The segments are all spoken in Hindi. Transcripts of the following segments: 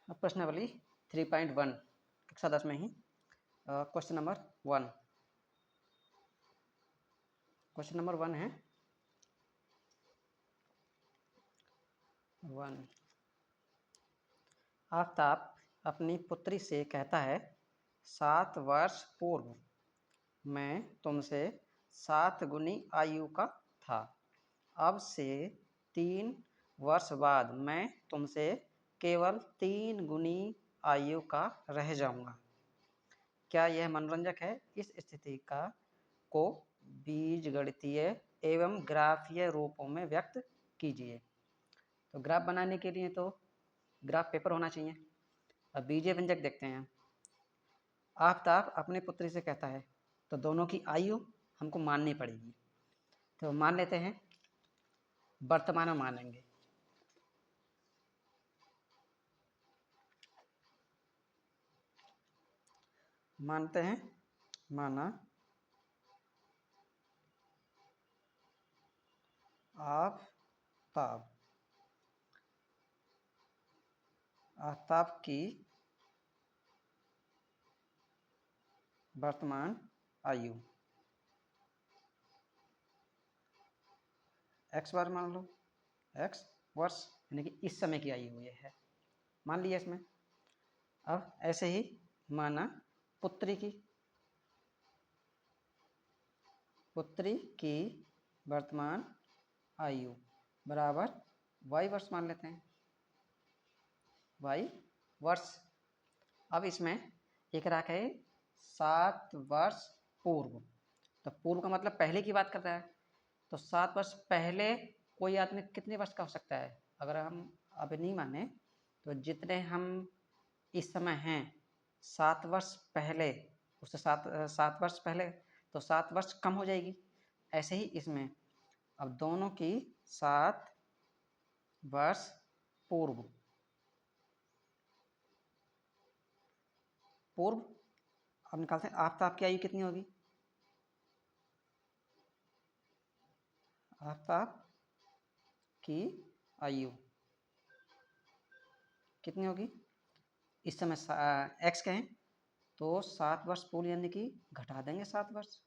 अब प्रश्नावली 3.1 कक्षा 10 में ही क्वेश्चन नंबर 1। क्वेश्चन नंबर 1 है 1। आफ्ताब अपनी पुत्री से कहता है, 7 वर्ष पूर्व मैं तुमसे 7 गुनी आयु का था। अब से 3 वर्ष बाद मैं तुमसे केवल 3 गुनी आयु का रह जाऊंगा। क्या यह मनोरंजक है? इस स्थिति को बीजगणितीय एवं ग्राफीय रूपों में व्यक्त कीजिए। तो ग्राफ बनाने के लिए तो ग्राफ पेपर होना चाहिए। अब बीजीय व्यंजक देखते हैं। आफ्ताब अपने पुत्री से कहता है, तो दोनों की आयु हमको माननी पड़ेगी। तो मान लेते हैं, वर्तमान में मानेंगे। मानते हैं, माना आफ्ताब की वर्तमान आयु x बार मान लो, x वर्ष यानी कि इस समय की आयु ये है, मान लिया इसमें। अब ऐसे ही माना पुत्री की वर्तमान आयु बराबर y वर्ष मान लेते हैं, y वर्ष। अब इसमें एक रखा है 7 वर्ष पूर्व, तो पूर्व का मतलब पहले की बात कर रहा है। तो 7 वर्ष पहले कोई आदमी कितने वर्ष का हो सकता है? अगर हम अब नहीं माने तो जितने हम इस समय हैं 7 वर्ष पहले उससे 7 वर्ष पहले, तो 7 वर्ष कम हो जाएगी। ऐसे ही इसमें अब दोनों की 7 वर्ष पूर्व अब निकालते हैं। आफ्ताब की आयु कितनी होगी? आफ्ताब की आयु कितनी होगी? इस समय x कहें तो 7 वर्ष पूर्व यानी कि घटा देंगे 7 वर्ष,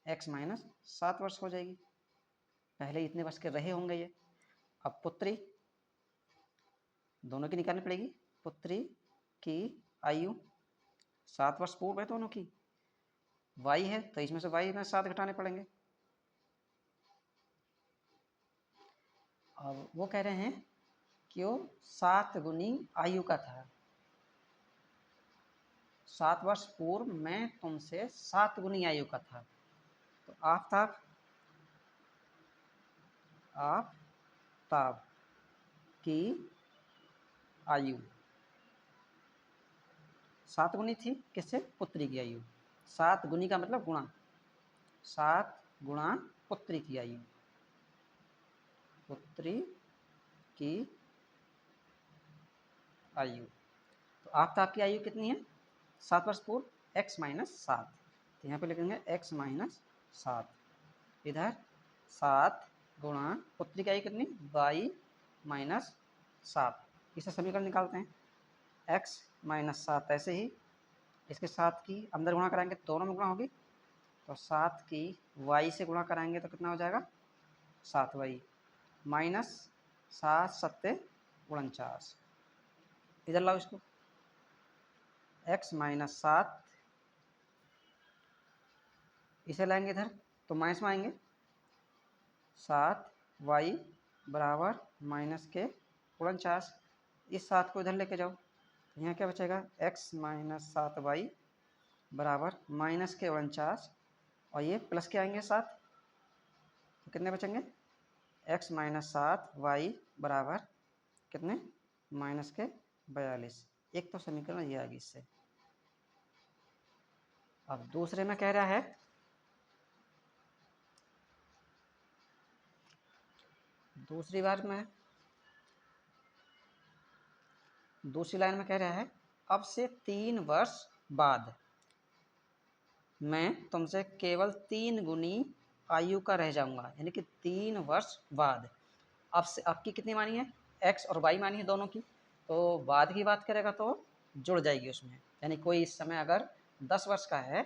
x माइनस 7 वर्ष हो जाएगी। पहले इतने वर्ष के रहे होंगे ये। अब पुत्री दोनों की निकालनी पड़ेगी। पुत्री की आयु 7 वर्ष पूर्व है दोनों की, y है तो इसमें से y में 7 घटाने पड़ेंगे। अब वो कह रहे हैं कि वो 7 गुनी आयु का था। 7 वर्ष पूर्व मैं तुमसे 7 गुनी आयु का था। तो आफ्ताब की आयु 7 गुनी थी। किससे? पुत्री की आयु। 7 गुनी का मतलब गुणा, 7 गुणा पुत्री की आयु। पुत्री की आयु, तो आफ्ताब की आयु कितनी है? 7 वर्ष पूर्व x माइनस 7, तो यहाँ पे लिखेंगे x माइनस 7। इधर 7 गुणा पुत्री की आयु कितनी? y minus 7। इसे समीकरण निकालते हैं। x माइनस 7 ऐसे ही इसके 7 की अंदर गुणा कराएंगे, दोनों में गुणा होगी, तो 7 की y से गुणा कराएंगे तो कितना हो जाएगा? 7y माइनस 7 सत्ते 49। इधर लाओ इसको, x माइनस 7 इसे लाएंगे इधर तो माइनस में आएंगे, 7y बराबर माइनस के 49। इस 7 को इधर लेके जाओ, तो यहाँ क्या बचेगा? x माइनस 7y बराबर माइनस के 49, और ये प्लस के आएंगे 7, तो कितने बचेंगे? x माइनस 7y बराबर कितने? माइनस के 42। एक तो समीकरण ये आ गई इससे। अब दूसरे में कह रहा है दूसरी लाइन में कह रहा है, अब से 3 वर्ष बाद मैं तुमसे केवल 3 गुनी आयु का रह जाऊंगा, यानी कि 3 वर्ष बाद। अब से अब की कितनी मानी है? x और y मानी है दोनों की, तो बाद की बात करेगा तो जुड़ जाएगी उसमें, यानी कोई इस समय अगर 10 वर्ष का है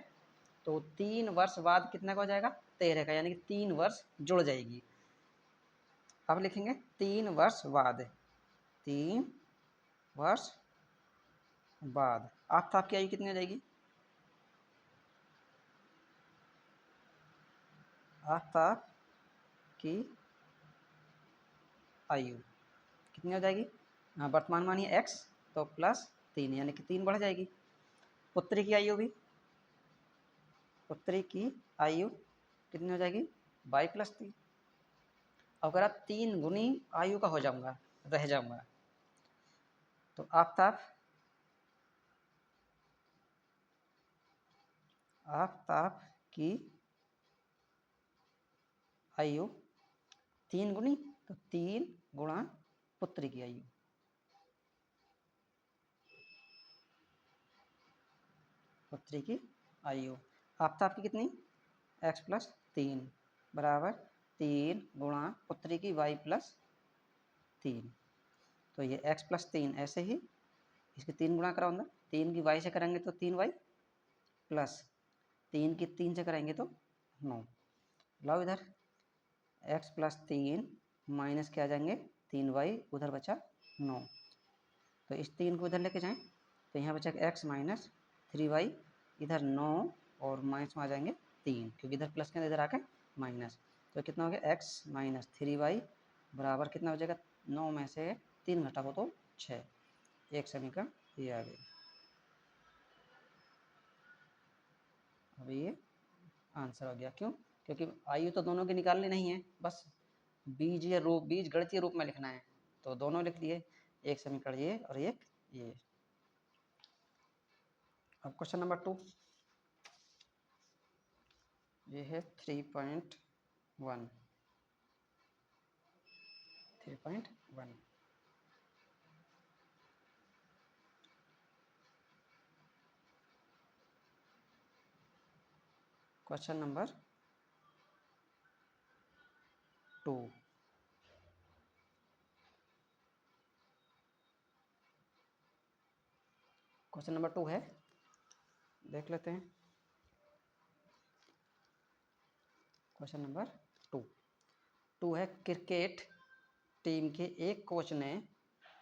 तो 3 वर्ष बाद कितने का हो जाएगा, 13 का, यानी कि 3 वर्ष जुड़ जाएगी। अब लिखेंगे 3 वर्ष बाद, 3 वर्ष बाद आफ्ताब की आयु कितनी हो जाएगी, आफ्ताब की आयु कितनी हो जाएगी, वर्तमान मानिए x तो +3 यानी कि 3 बढ़ जाएगी। पुत्री की आयु भी, पुत्री की आयु कितनी हो जाएगी, y + 3। अगर आप 3 गुनी आयु का हो जाऊंगा, रह जाऊंगा, तो आफ्ताब की आयु 3 गुनी, तो 3 गुणा पुत्री की आयु, पुत्री की आयु आफ्ताब की कितनी, x + 3 बराबर 3 गुणा पुत्री की y + 3। तो ये x + 3 ऐसे ही, इसके 3 गुणा कराऊंगा, 3 की y से करेंगे तो 3y प्लस 3 की 3 से कराएंगे तो 9। लाओ इधर x + 3 माइनस के आ जाएंगे 3y, उधर बचा 9। तो इस 3 को इधर लेके जाएं तो यहाँ बचा x - 3y, इधर 9 और माइनस में आ जाएंगे 3, क्योंकि इधर प्लस के अंदर इधर आके माइनस। तो कितना हो गया, x - 3y बराबर कितना हो जाएगा, 9 में से 3 घटाओ तो 6। एक समीकरण ये आ गई। अब ये आंसर हो गया। क्यों, क्योंकि आयु तो दोनों की निकालनी नहीं है, बस बीजीय रूप, बीज गणितीय रूप में लिखना है, तो दोनों लिख दिए, एक समीकरण ये और एक ये। अब क्वेश्चन नंबर 2, ये है 3.1। क्वेश्चन नंबर 2, क्वेश्चन नंबर 2 है, देख लेते हैं। क्वेश्चन नंबर 2 है, क्रिकेट टीम के एक कोच ने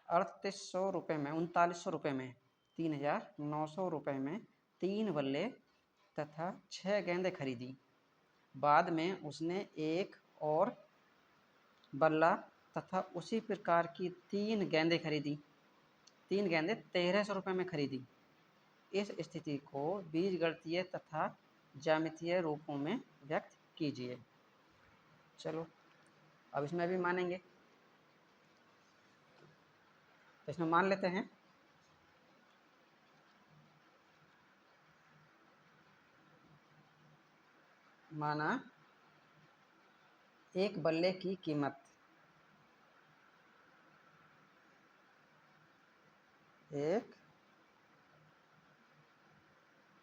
3800 रुपये में, 3900 रुपये में, 3900 रुपये में 3 बल्ले तथा 6 गेंदें खरीदी। बाद में उसने एक और बल्ला तथा उसी प्रकार की 3 गेंदें खरीदी। 3 गेंदें 1300 रुपये में खरीदी। इस स्थिति को बीजगणितीय तथा ज्यामितीय रूपों में व्यक्त कीजिए। चलो अब इसमें भी मानेंगे, तो इसमें मान लेते हैं। माना एक बल्ले की कीमत, एक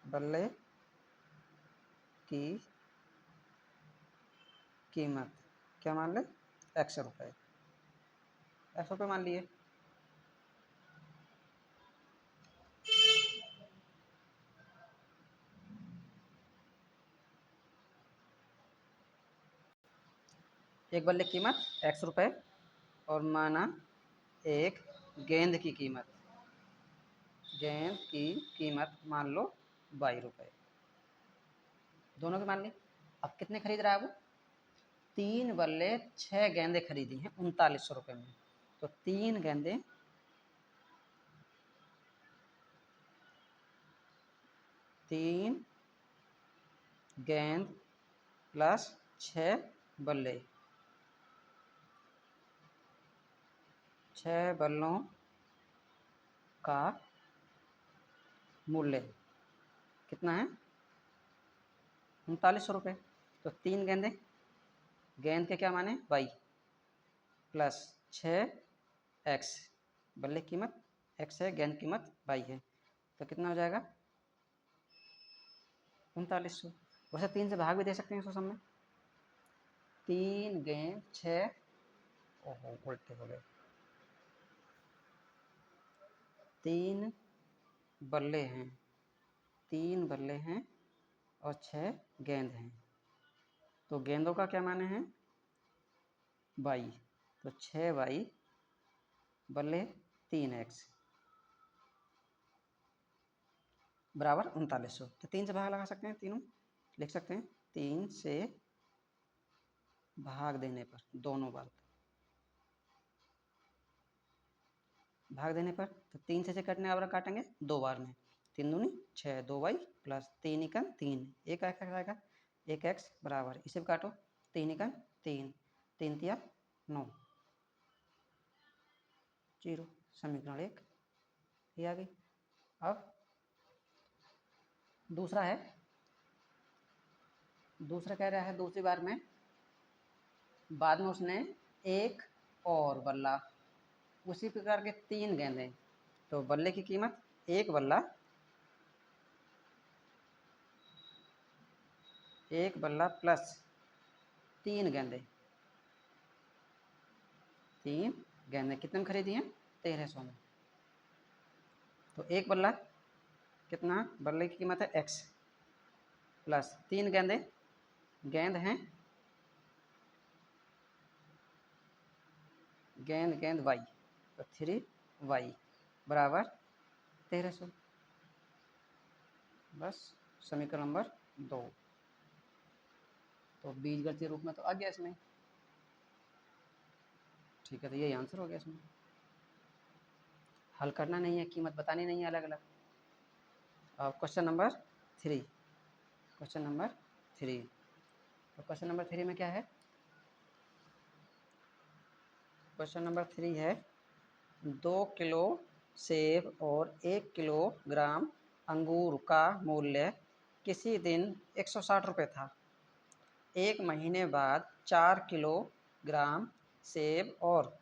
बल्ले की कीमत क्या मान ले, x रुपये, x रुपये मान लिए। एक बल्ले की कीमत x रुपये और माना एक गेंद की कीमत, गेंद की कीमत मान लो 22 रुपये, दोनों की मान ली। अब कितने खरीद रहा है वो, 3 बल्ले 6 गेंदें खरीदी हैं 3900 रुपये में। तो 3 गेंदें, 3 गेंद प्लस 6 बल्ले, 6 बल्लों का मूल्य कितना है, 3900 रुपये। तो 3 गेंदें, गेंद के क्या माने y प्लस 6x, बल्ले की कीमत x है, गेंद कीमत y है, तो कितना हो जाएगा 3900। वैसे 3 से भाग भी दे सकते हैं इसको सब में, 3 गेंद 6, ओहो उल्टे हो गए, 3 बल्ले हैं, 3 बल्ले हैं और 6 गेंद हैं। तो गेंदों का क्या माने हैं? y। तो 6y बल्ले 3x बराबर 3900। तो 3 से भाग लगा सकते हैं, तीनों लिख सकते हैं। 3 से भाग देने पर, दोनों बार भाग देने पर, तो 3 से कटने वाला काटेंगे 2 बार में। 3 दूनी 6, 2y प्लस 3 एकन 3, एक एक्स आएगा, 1x बराबर, इसे भी काटो, 3 एकन 3, 3 तिया 9, 0। समीकरण 1 ये आ गई। अब दूसरा है, दूसरा कह रहा है दूसरी बार में बाद में उसने एक और बल्ला, उसी प्रकार के 3 गेंदें। तो बल्ले की कीमत, एक बल्ला प्लस 3 गेंदें, 3 गेंदें कितने में खरीदी हैं? 1300 में। तो एक बल्ला कितना, बल्ले की कीमत है x प्लस 3 गेंदें, गेंद हैं गेंद y, तो 3y बराबर 1300। बस समीकरण नंबर 2। तो बीजगणितीय रूप में तो आ गया इसमें, ठीक है। तो यही आंसर हो गया इसमें। हल करना नहीं है, कीमत बतानी नहीं है अलग अलग। अब क्वेश्चन नंबर 3, क्वेश्चन नंबर 3। तो क्वेश्चन नंबर 3 में क्या है? क्वेश्चन नंबर 3 है 2 किलो सेब और 1 किलोग्राम अंगूर का मूल्य किसी दिन 160 रुपये था। एक महीने बाद 4 किलोग्राम सेब और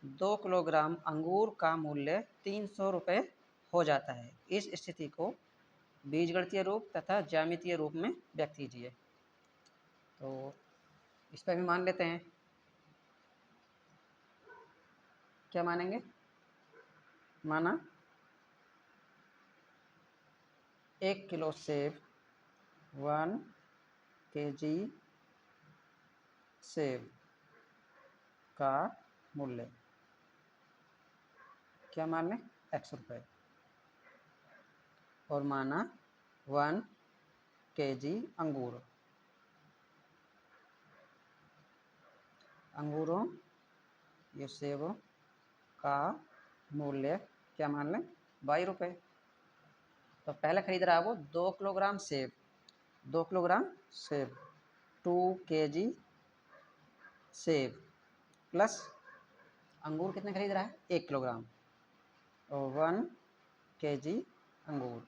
2 किलोग्राम अंगूर का मूल्य 300 रुपये हो जाता है। इस स्थिति को बीजगणितीय रूप तथा ज्यामितीय रूप में व्यक्त कीजिए। तो इस पर भी मान लेते हैं, क्या मानेंगे? माना 1 किलो सेब, 1 kg सेब का मूल्य, क्या मान लें? x रुपये। और माना 1 kg अंगूर, अंगूरों ये सेबों का मूल्य क्या मान लें? 22 रुपये। तो पहले खरीद रहा है वो 2 किलोग्राम सेब, 2 किलोग्राम सेब, 2 kg सेब प्लस अंगूर कितने खरीद रहा है? 1 किलोग्राम, और 1 kg अंगूर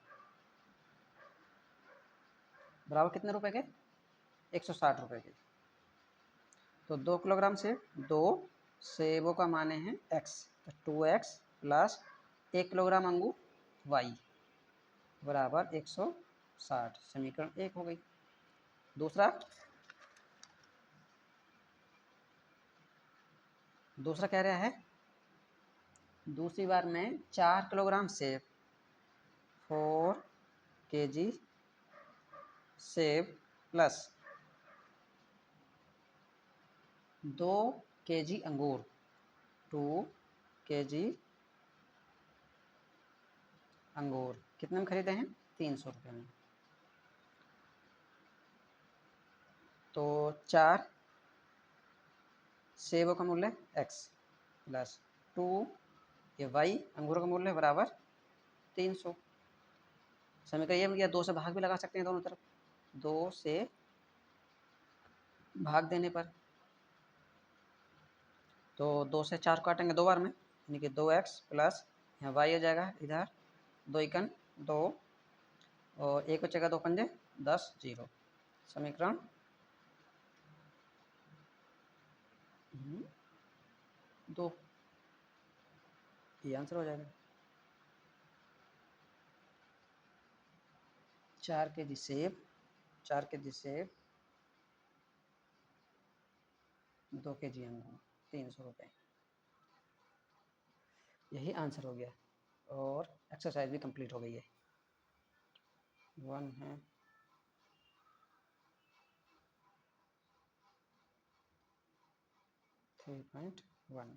बराबर कितने रुपए के? 160 रुपये के। तो 2 किलोग्राम सेब, 2 सेबों का माने हैं x, तो 2x प्लस 1 किलोग्राम अंगूर y बराबर 160। समीकरण 1 हो गई। दूसरा कह रहा है दूसरी बार में 4 किलोग्राम सेब, 4 kg सेब प्लस 2 kg अंगूर, 2 kg अंगूर कितने में खरीदे हैं? 300 रुपये में। तो 4 सेबों का मूल्य x प्लस 2 ये y अंगूरों का मूल्य बराबर 300। समीकरण ये गया, 2 से भाग भी लगा सकते हैं दोनों तरफ, 2 से भाग देने पर, तो 2 से 4 काटेंगे 2 बार में, यानी कि 2x प्लस यहाँ y आ जाएगा इधर, 2 एकन 2 और 1 बचेगा 2 पंजे 10, 0। समीकरण 2 ये आंसर हो जाएगा। 4 kg सेब, 4 kg सेब, 2 kg अंगूर, 300 रुपये, यही आंसर हो गया। और एक्सरसाइज भी कंप्लीट हो गई है। 1 है, 3.1।